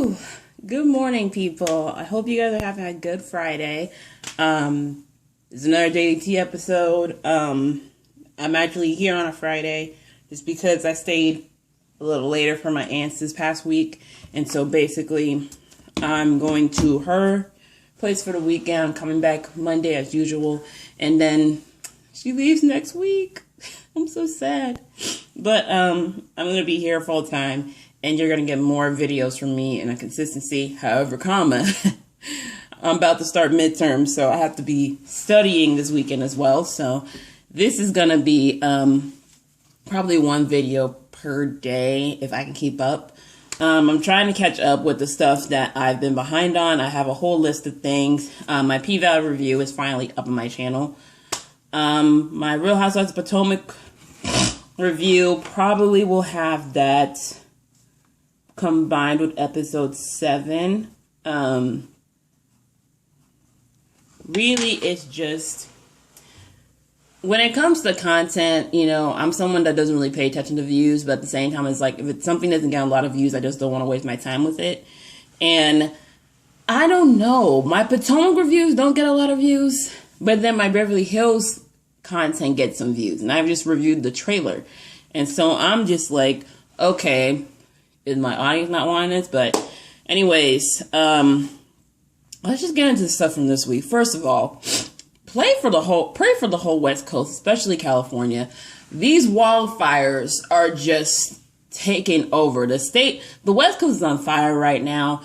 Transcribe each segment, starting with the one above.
Whew. Good morning, people. I hope you guys are having a good Friday. It's another Daily Tea episode. I'm actually here on a Friday just because I stayed a little later for my aunt's this past week. And so basically, I'm going to her place for the weekend. I'm coming back Monday as usual. And then she leaves next week. I'm so sad. But I'm going to be here full time. And you're going to get more videos from me in a consistency, however, I'm about to start midterms, so I have to be studying this weekend as well. So this is going to be probably one video per day if I can keep up. I'm trying to catch up with the stuff that I've been behind on. I have a whole list of things. My P-Valley review is finally up on my channel. My Real Housewives of Potomac review probably will have that combined with episode 7. Really, it's just, when it comes to content, you know, I'm someone that doesn't really pay attention to views, but at the same time, it's like, if it's something doesn't get a lot of views, I just don't want to waste my time with it. And I don't know, my Potomac reviews don't get a lot of views, but then my Beverly Hills content gets some views, and I've just reviewed the trailer. And so I'm just like, okay, is my audience not wanting this? But anyways, let's just get into the stuff from this week. First of all, pray for the whole West Coast, especially California. These wildfires are just taking over the state. The West Coast is on fire right now.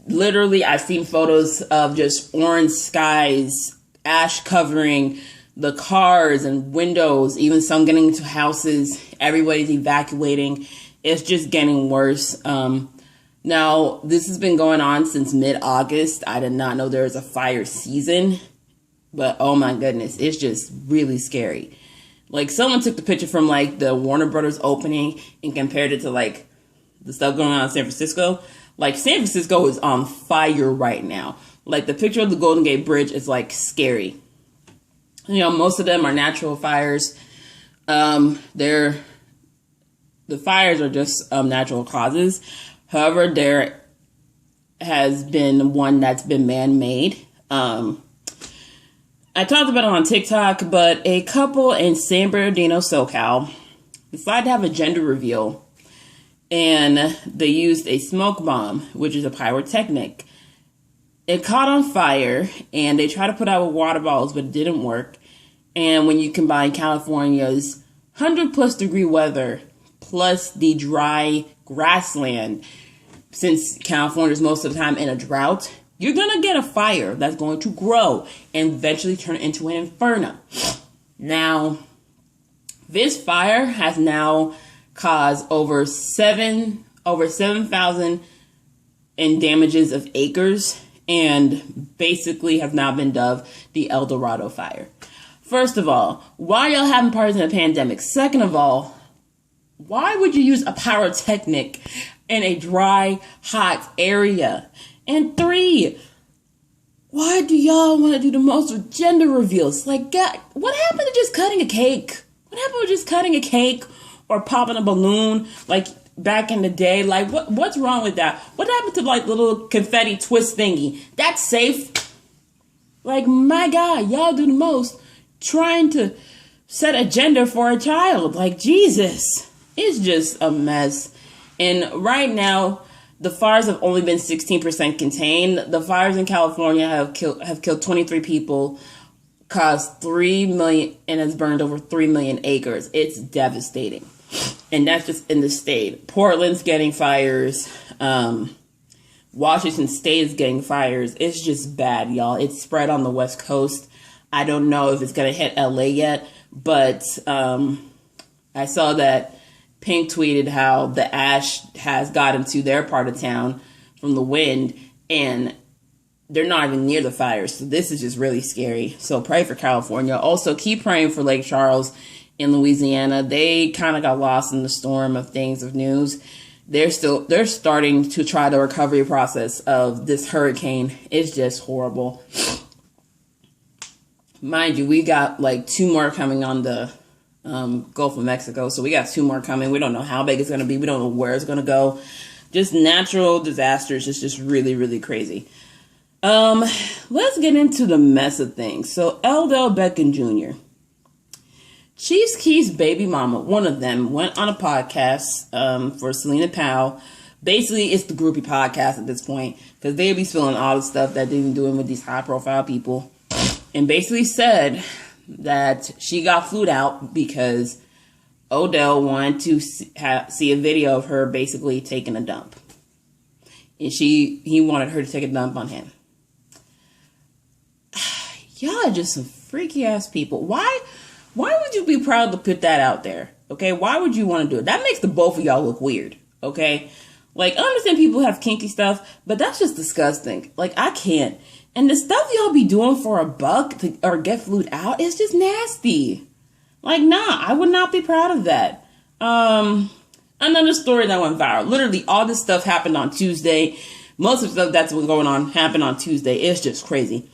Literally, I've seen photos of just orange skies, ash covering the cars and windows, even some getting into houses. Everybody's evacuating. It's just getting worse. Now, this has been going on since mid-August. I did not know there was a fire season. But, oh my goodness, it's just really scary. Like, someone took the picture from, like, the Warner Brothers opening and compared it to, like, the stuff going on in San Francisco. Like, San Francisco is on fire right now. Like, the picture of the Golden Gate Bridge is, like, scary. You know, most of them are natural fires. The fires are just natural causes. However, there has been one that's been man-made. I talked about it on TikTok, but a couple in San Bernardino, SoCal, decided to have a gender reveal. And they used a smoke bomb, which is a pyrotechnic. It caught on fire, and they tried to put out with water bottles, but it didn't work. And when you combine California's 100-plus degree weather plus the dry grassland, since California is most of the time in a drought, you're going to get a fire that's going to grow and eventually turn into an inferno. Now, this fire has now caused over 7,000 in damages of acres, and basically have now been dubbed the El Dorado fire. First of all, why are y'all having parties in a pandemic? Second of all, why would you use a pyrotechnic in a dry, hot area? And 3, why do y'all want to do the most with gender reveals? Like, God, what happened to just cutting a cake? What happened with just cutting a cake or popping a balloon like back in the day? Like, what's wrong with that? What happened to, like, the little confetti twist thingy? That's safe. Like, my God, y'all do the most trying to set a gender for a child. Like, Jesus. It's just a mess. And right now, the fires have only been 16% contained. The fires in California have killed 23 people, caused 3 million, and has burned over 3 million acres. It's devastating. And that's just in the state. Portland's getting fires. Washington State is getting fires. It's just bad, y'all. It's spread on the West Coast. I don't know if it's going to hit LA yet, but I saw that Pink tweeted how the ash has gotten to their part of town from the wind, and they're not even near the fires. So this is just really scary. So pray for California. Also, keep praying for Lake Charles in Louisiana. They kind of got lost in the storm of news. They're starting to try the recovery process of this hurricane. It's just horrible. Mind you, we got like 2 more coming on the Gulf of Mexico. So we got 2 more coming. We don't know how big it's going to be. We don't know where it's going to go. Just natural disasters is just really, really crazy. Let's get into the mess of things. So Odell Beckham Jr., Chiefs Keef's baby mama, one of them, went on a podcast for Selena Powell. Basically, it's the groupie podcast at this point, because they be spilling all the stuff that they've been doing with these high-profile people. And basically said that she got flued out because Odell wanted to see a video of her basically taking a dump. And he wanted her to take a dump on him. Y'all are just some freaky ass people. Why would you be proud to put that out there? Okay, why would you want to do it? That makes the both of y'all look weird. Okay, like, I understand people have kinky stuff, but that's just disgusting. Like, I can't. And the stuff y'all be doing for $1 or get flued out is just nasty. Like, nah, I would not be proud of that. Another story that went viral. Literally, all this stuff happened on Tuesday. Most of the stuff that's been going on happened on Tuesday. It's just crazy.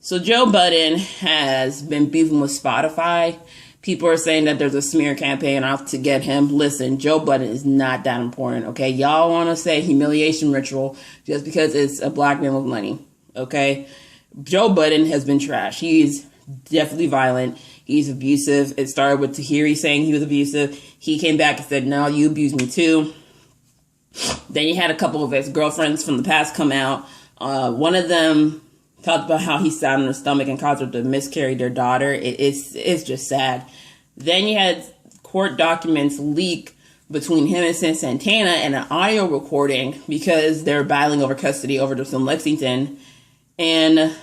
So Joe Budden has been beefing with Spotify. People are saying that there's a smear campaign out to get him. Listen, Joe Budden is not that important, okay? Y'all want to say humiliation ritual just because it's a black man with money, okay? Joe Budden has been trash. He's definitely violent. He's abusive. It started with Tahiri saying he was abusive. He came back and said, no, you abused me too. Then you had a couple of his girlfriends from the past come out. One of them talked about how he sat on her stomach and caused her to miscarry their daughter. It's just sad. Then you had court documents leak between him and Sin Santana and an audio recording because they're battling over custody over this in Lexington. And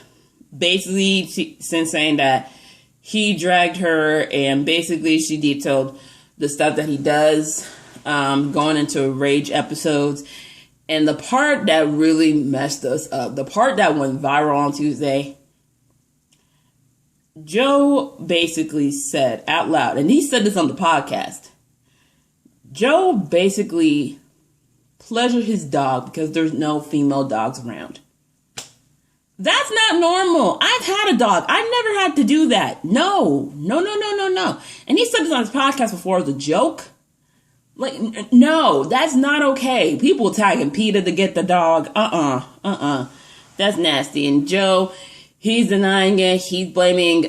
basically Sin saying that he dragged her, and basically she detailed the stuff that he does, going into rage episodes. And the part that really messed us up, the part that went viral on Tuesday, Joe basically said out loud, and he said this on the podcast, Joe basically pleasured his dog because there's no female dogs around. That's not normal. I've had a dog. I've never had to do that. No. And he said this on his podcast before as a joke. Like, no, that's not okay. People tagging PETA to get the dog. That's nasty. And Joe, he's denying it. He's blaming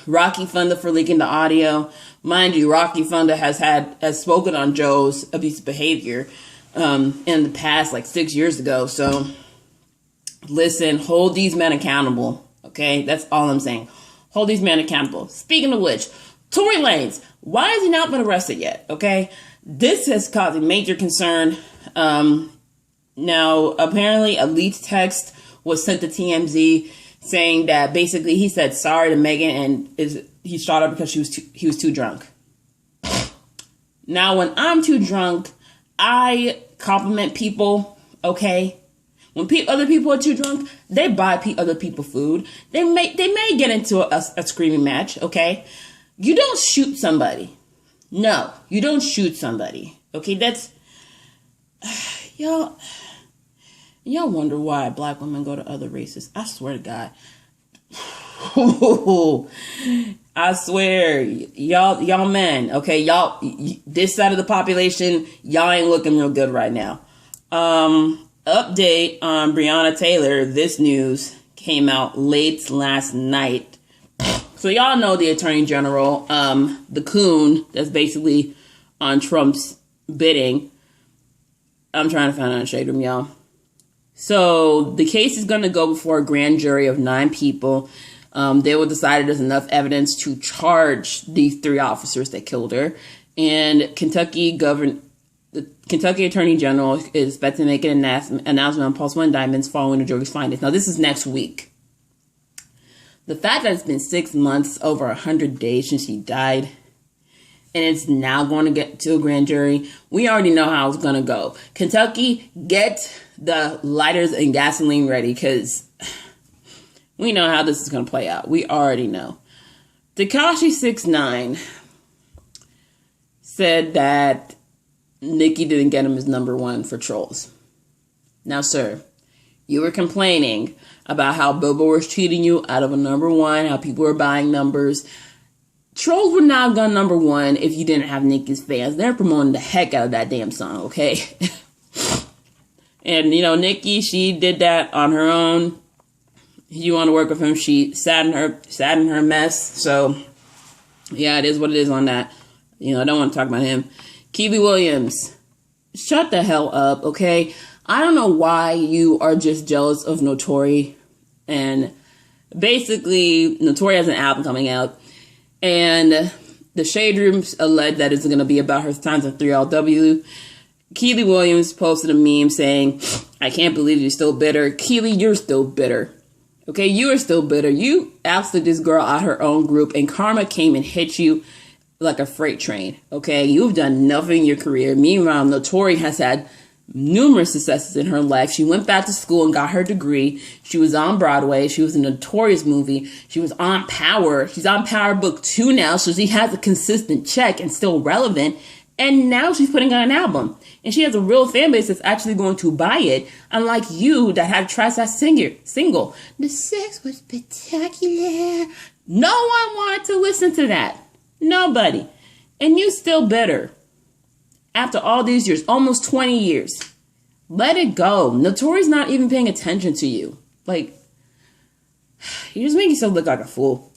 Rocky Thunder for leaking the audio. Mind you, Rocky Thunder has spoken on Joe's abusive behavior in the past, like 6 years ago. So, listen, hold these men accountable. Okay, that's all I'm saying. Hold these men accountable. Speaking of which, Tory Lanez, why has he not been arrested yet? Okay. This has caused a major concern. Now, apparently, a leaked text was sent to TMZ saying that basically he said sorry to Megan and he shot her because he was too drunk. Now, when I'm too drunk, I compliment people, okay? When other people are too drunk, they buy other people food. They may get into a screaming match, okay? You don't shoot somebody. No, you don't shoot somebody. Okay, that's y'all wonder why black women go to other races. I swear to God. I swear, y'all men, okay, y'all this side of the population, y'all ain't looking real good right now. Update on Breonna Taylor. This news came out late last night. So y'all know the Attorney General, the coon that's basically on Trump's bidding. I'm trying to find out a shade room, y'all. So the case is going to go before a grand jury of 9 people. They will decide there's enough evidence to charge these 3 officers that killed her. And the Kentucky Attorney General is expected to make an announcement on possible indictments following the jury's findings. Now, this is next week. The fact that it's been 6 months, over 100 days since she died, and it's now going to get to a grand jury, we already know how it's going to go. Kentucky, get the lighters and gasoline ready, because we know how this is going to play out. We already know. Tekashi 6ix9ine said that Nicki didn't get him his #1 for trolls. Now, sir, you were complaining about how Billboard was cheating you out of a #1, how people were buying numbers. Trolls would not have gone #1 if you didn't have Nicki's fans. They're promoting the heck out of that damn song, okay? And, you know, Nikki, she did that on her own. You want to work with him, she sat in her mess. So, yeah, it is what it is on that. You know, I don't want to talk about him. Kiwi Williams, shut the hell up, okay? I don't know why you are just jealous of Notori. And basically, Notori has an album coming out. And the Shade Room's alleged that it's going to be about her times of 3LW. Keely Williams posted a meme saying, I can't believe you're still bitter. Keely, you're still bitter. Okay, you are still bitter. You ousted this girl out her own group, and karma came and hit you like a freight train. Okay, you've done nothing in your career. Meanwhile, Notori has had numerous successes in her life. She went back to school and got her degree. She was on Broadway. She was in a Notorious movie. She was on Power. She's on Power Book 2 now, so she has a consistent check and still relevant. And now she's putting out an album. And she has a real fan base that's actually going to buy it. Unlike you that had tried that single. The sex was spectacular. No one wanted to listen to that. Nobody. And you still bitter. After all these years, almost 20 years. Let it go. Notori's not even paying attention to you. Like, you just make yourself look like a fool.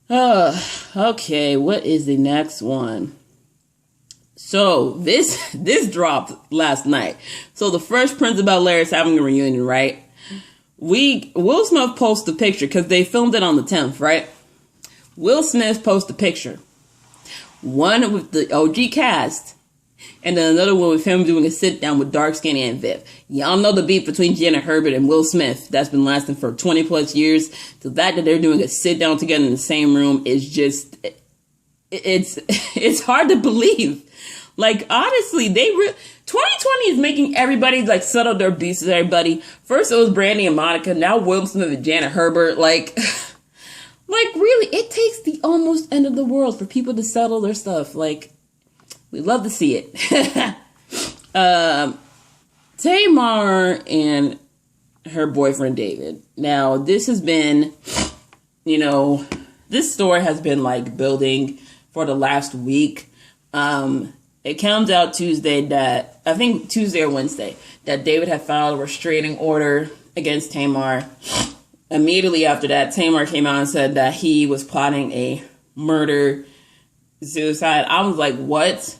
Okay, what is the next one? So this dropped last night. So the Fresh Prince of Bel-Air is having a reunion, right? Will Smith posted a picture because they filmed it on the 10th, right? Will Smith posted a picture. One with the OG cast, and then another one with him doing a sit down with Dark Skin and Viv. Y'all know the beef between Janet Herbert and Will Smith that's been lasting for 20 plus years. So the fact that they're doing a sit down together in the same room is just, it's hard to believe. Like, honestly, 2020 is making everybody, like, settle their beefs with everybody. First it was Brandy and Monica. Now Will Smith and Janet Herbert. Like, really, it takes the almost end of the world for people to settle their stuff. Like, we love to see it. Tamar and her boyfriend, David. Now, this has been, you know, this story has been, like, building for the last week. It comes out Tuesday I think Tuesday or Wednesday, that David had filed a restraining order against Tamar. Immediately after that, Tamar came out and said that he was plotting a murder-suicide. I was like, what?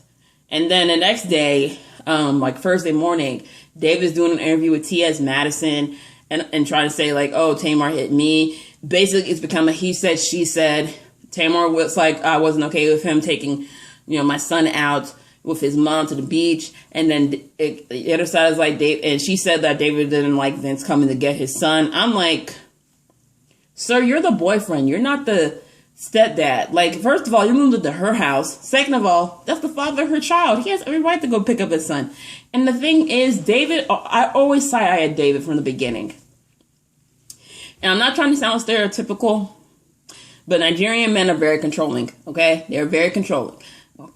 And then the next day, like Thursday morning, David's doing an interview with T.S. Madison and trying to say, like, oh, Tamar hit me. Basically, it's become a he said, she said. Tamar was like, I wasn't okay with him taking, you know, my son out with his mom to the beach. And then the other side is like, and she said that David didn't like Vince coming to get his son. I'm like, sir, you're the boyfriend. You're not the stepdad. Like, first of all, you moved into her house. Second of all, that's the father of her child. He has every right to go pick up his son. And the thing is, David, I always side-eyed David from the beginning. And I'm not trying to sound stereotypical, but Nigerian men are very controlling, okay? They're very controlling.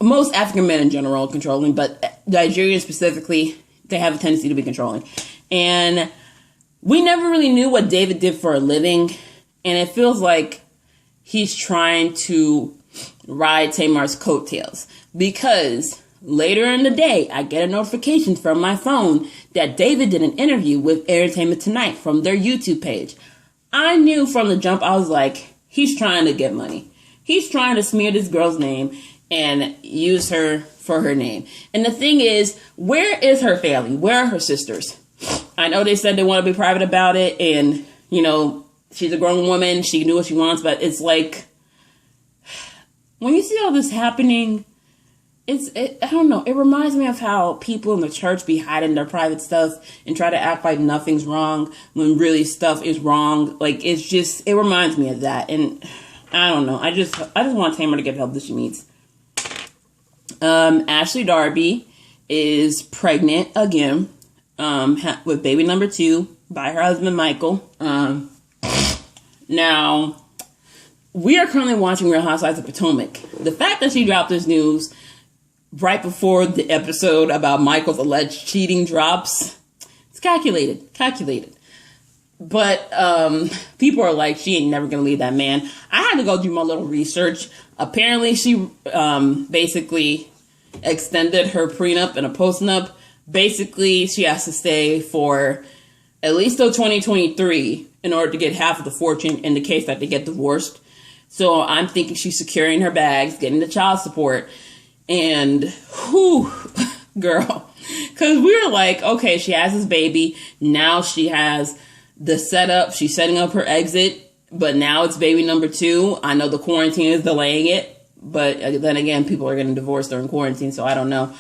Most African men in general are controlling, but Nigerians specifically, they have a tendency to be controlling. And we never really knew what David did for a living, and it feels like he's trying to ride Tamar's coattails. Because later in the day, I get a notification from my phone that David did an interview with Entertainment Tonight from their YouTube page. I knew from the jump, I was like, he's trying to get money. He's trying to smear this girl's name and use her for her name. And the thing is, where is her family? Where are her sisters? I know they said they want to be private about it, and, you know, she's a grown woman, she can do what she wants, but it's like, when you see all this happening, I don't know, it reminds me of how people in the church be hiding their private stuff and try to act like nothing's wrong when really stuff is wrong. Like, it reminds me of that, and I don't know, I just want Tamar to get the help that she needs. Ashley Darby is pregnant again, with baby number 2 by her husband, Michael. Now, we are currently watching Real Housewives of Potomac. The fact that she dropped this news right before the episode about Michael's alleged cheating drops, it's calculated. But, people are like, she ain't never gonna leave that man. I had to go do my little research. Apparently, she, basically extended her prenup and a postnup basically she has to stay for at least till 2023 in order to get half of the fortune in the case that they get divorced. So I'm thinking she's securing her bags, getting the child support, and whew, girl, because we were like, okay, she has this baby. Now she has the setup. She's setting up her exit, but now it's baby number 2. I know the quarantine is delaying it, but then again, people are getting divorced during quarantine, so I don't know.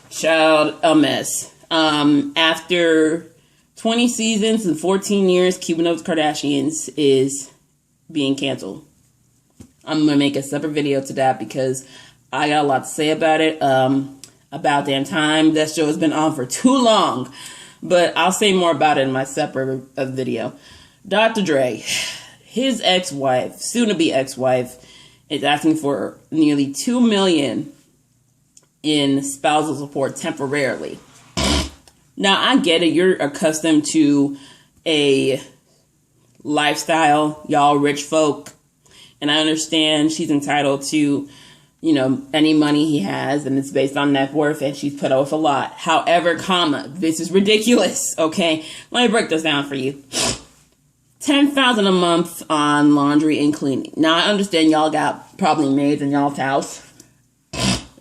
Child, a mess. After 20 seasons and 14 years, Keeping Up with the Kardashians is being canceled. I'm going to make a separate video to that because I got a lot to say about it. About damn time. That show has been on for too long. But I'll say more about it in my separate video. Dr. Dre, his ex-wife, soon-to-be ex-wife, is asking for nearly $2 million in spousal support temporarily. Now, I get it. You're accustomed to a lifestyle, y'all rich folk. And I understand she's entitled to, you know, any money he has, and it's based on net worth, and she's put off a lot. However, this is ridiculous, okay? Let me break this down for you. $10,000 a month on laundry and cleaning. Now, I understand y'all got probably maids in y'all's house.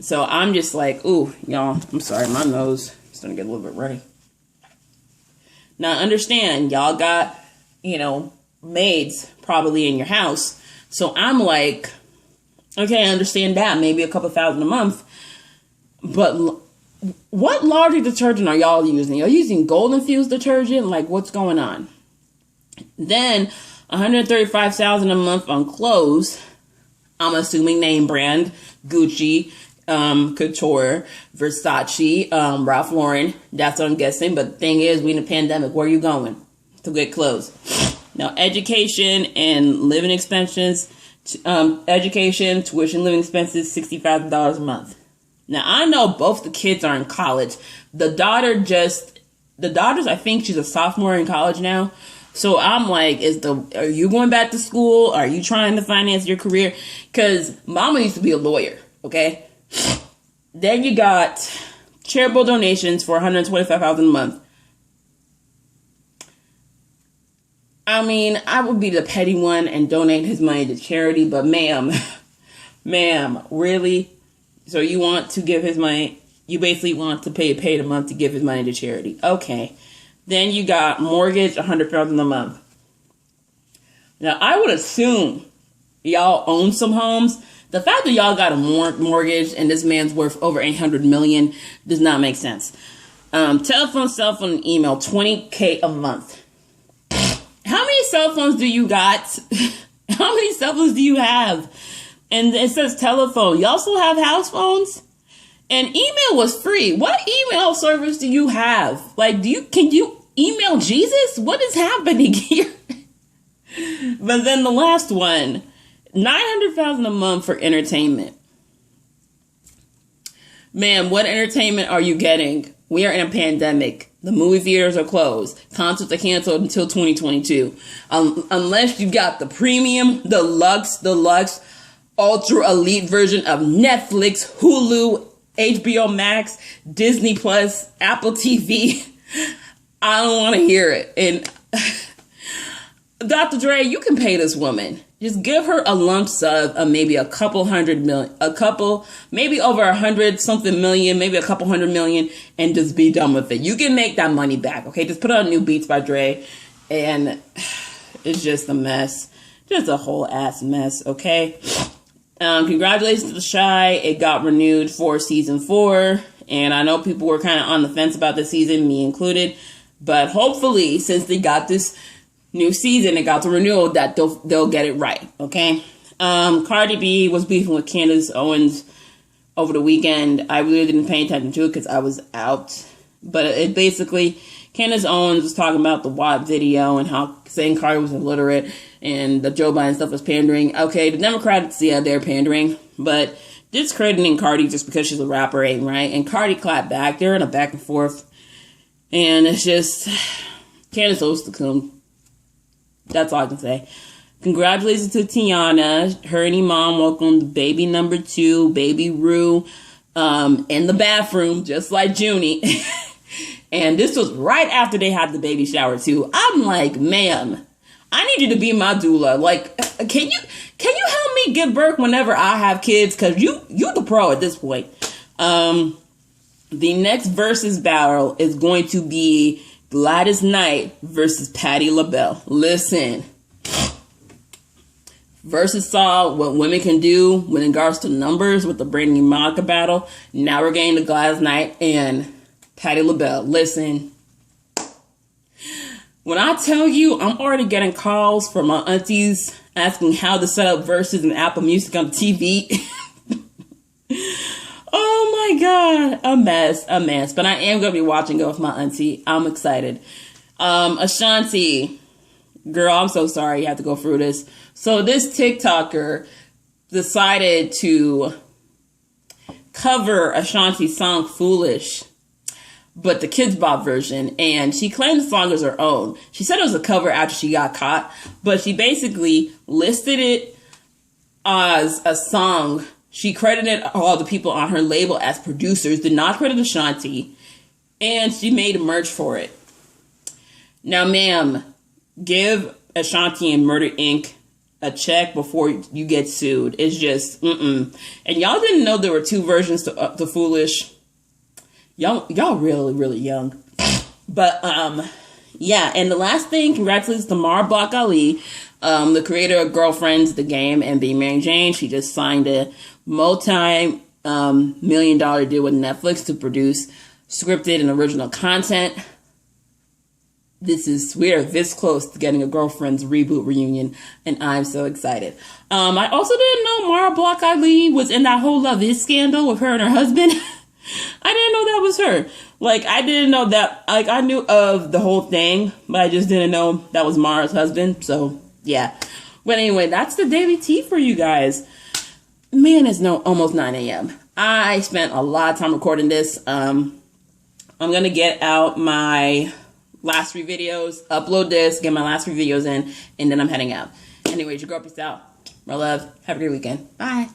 So I'm just like, ooh, y'all, I'm sorry, my nose is starting to get a little bit runny. Now, I understand y'all got, you know, maids probably in your house. So I'm like, okay, I understand that. Maybe a couple $1,000 a month. But what laundry detergent are y'all using? Are you using gold infused detergent? Like, what's going on? Then $135,000 a month on clothes. I'm assuming name brand, Gucci, Couture, Versace, Ralph Lauren. That's what I'm guessing. But the thing is, we in a pandemic. Where are you going to get clothes? Now, education and living expenses, education, tuition, living expenses, $60,000 a month. Now, I know both the kids are in college. The daughter's, I think she's a sophomore in college now. So I'm like, are you going back to school? Are you trying to finance your career? Because mama used to be a lawyer, okay? Then you got charitable donations for $125,000 a month. I mean, I would be the petty one and donate his money to charity, but ma'am, really? So you want to give his money, you basically want to pay a month to give his money to charity. Okay. Then you got mortgage, $100,000 a month. Now, I would assume y'all own some homes. The fact that y'all got a mortgage and this man's worth over $800 million does not make sense. Telephone, cell phone, and email, $20,000 a month. How many cell phones do you got? How many cell phones do you have? And it says telephone. Y'all still have house phones? And email was free. What email service do you have? Like, can you email Jesus? What is happening here? But then the last one, $900,000 a month for entertainment. Man, what entertainment are you getting? We are in a pandemic. The movie theaters are closed. Concerts are canceled until 2022. Unless you got the premium, deluxe, ultra elite version of Netflix, Hulu, HBO Max, Disney Plus, Apple TV. I don't want to hear it. And Dr. Dre, you can pay this woman. Just give her a lump sum of maybe a couple hundred million, maybe over 100-something million, maybe a couple $100 million, and just be done with it. You can make that money back, okay? Just put on new beats by Dre, and it's just a mess. Just a whole ass mess, okay? Congratulations to The Chi. It got renewed for season 4, and I know people were kind of on the fence about this season, me included, but hopefully, since they got this new season, it got the renewal, that they'll get it right, okay? Cardi B was beefing with Candace Owens over the weekend. I really didn't pay attention to it because I was out. But it basically, Candace Owens was talking about the WAP video and how saying Cardi was illiterate and the Joe Biden stuff was pandering. Okay, the Democrats, yeah, they're pandering, but discrediting Cardi just because she's a rapper ain't right. And Cardi clapped back. They're in a back and forth. And it's just, Candace Owens to come. That's all I can say. Congratulations to Tiana. Her and Iman welcomed baby number 2, baby Rue, in the bathroom, just like Junie. And this was right after they had the baby shower too. I'm like, ma'am, I need you to be my doula. Like, can you help me give birth whenever I have kids? Cause you the pro at this point. The next versus battle is going to be Gladys Knight versus Patti LaBelle. Listen. Versus saw what women can do when it regards to numbers with the Brandy Monica battle. Now we're getting to Gladys Knight and Patti LaBelle. Listen. When I tell you, I'm already getting calls from my aunties asking how to set up verses in Apple Music on TV. Oh my God, a mess. But I am going to be watching it with my auntie. I'm excited. Ashanti, girl, I'm so sorry you have to go through this. So this TikToker decided to cover Ashanti's song Foolish, but the Kids Bop version, and she claimed the song was her own. She said it was a cover after she got caught, but she basically listed it as a song. She credited all the people on her label as producers, did not credit Ashanti, and she made merch for it. Now, ma'am, give Ashanti and Murder Inc. a check before you get sued. It's just, And y'all didn't know there were two versions to Foolish. Y'all really, really young. But, yeah. And the last thing, congratulations to Mara Block Ali, the creator of Girlfriends, the game, and Being Mary Jane. She just signed a multi-million-dollar deal with Netflix to produce scripted and original content. We're this close to getting a Girlfriends reboot reunion, and I'm so excited. I also didn't know Mara Block Ali was in that whole Love Is scandal with her and her husband. I didn't know that was her. Like, I didn't know that. Like, I knew of the whole thing, but I just didn't know that was Mara's husband. So, yeah. But anyway, that's the daily tea for you guys. Man, it's almost 9 a.m. I spent a lot of time recording this. I'm going to get out my last 3 videos, upload this, get my last 3 videos in, and then I'm heading out. Anyways, your girl, peace out. My love. Have a great weekend. Bye.